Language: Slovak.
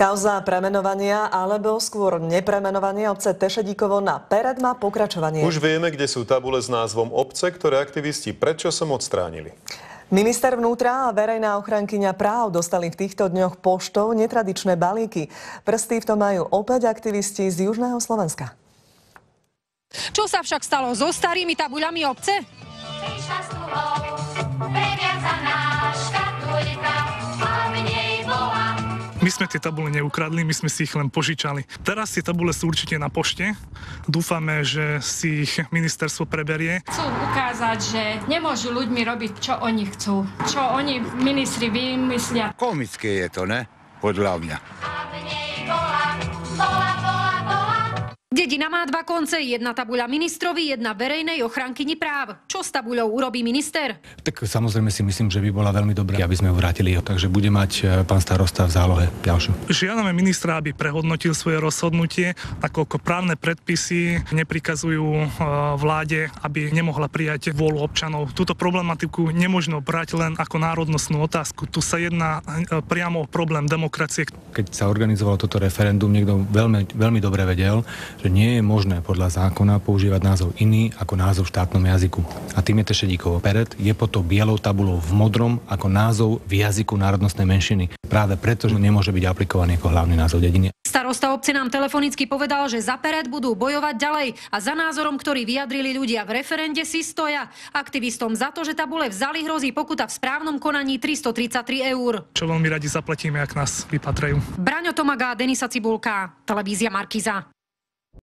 Kauza premenovania alebo skôr nepremenovania obce Tešedíkovo na Pered má pokračovanie. Už vieme, kde sú tabule s názvom obce, ktoré aktivisti predčasom odstránili. Minister vnútra a verejná ochrankyňa práv dostali v týchto dňoch poštou netradičné balíky. Prsty v tom majú opäť aktivisti z južného Slovenska. Čo sa však stalo so starými tabuľami obce? My sme tie tabule neukradli, my sme si ich len požičali. Teraz tie tabule sú určite na pošte. Dúfame, že si ich ministerstvo preberie. Chcú ukázať, že nemôžu ľuďmi robiť, čo oni chcú. Čo oni ministri vymyslia. Komické je to, ne? Podľa mňa. Dedina má dva konce, jedna tabuľa ministrovi, jedna verejnej ochrankyni práv. Čo s tabuľou urobí minister? Tak samozrejme si myslím, že by bola veľmi dobré, aby sme ho vrátili. Takže bude mať pán starosta v zálohe ďalšiu. Žiadame ministra, aby prehodnotil svoje rozhodnutie, nakoľko právne predpisy neprikazujú vláde, aby nemohla prijať vôľu občanov. Túto problematiku nemožno brať len ako národnostnú otázku. Tu sa jedná priamo o problém demokracie. Keď sa organizovalo toto referendum, niekto veľmi dobre vedel, že nie je možné podľa zákona používať názov iný ako názov v štátnom jazyku. A tým je Tešedíkovo. Pered je pod tou bielou tabulou v modrom ako názov v jazyku národnostnej menšiny. Práve preto, že nemôže byť aplikovaný ako hlavný názov dediny. Starosta obce nám telefonicky povedal, že za Pered budú bojovať ďalej a za názorom, ktorý vyjadrili ľudia v referende, si stoja. Aktivistom za to, že tabule vzali, hrozí pokuta v správnom konaní 333 eur. Čo veľmi radi zaplatíme, ak nás vypatrajú. Braňo Tomaga, Denisa Cibulka, televízia Markíza.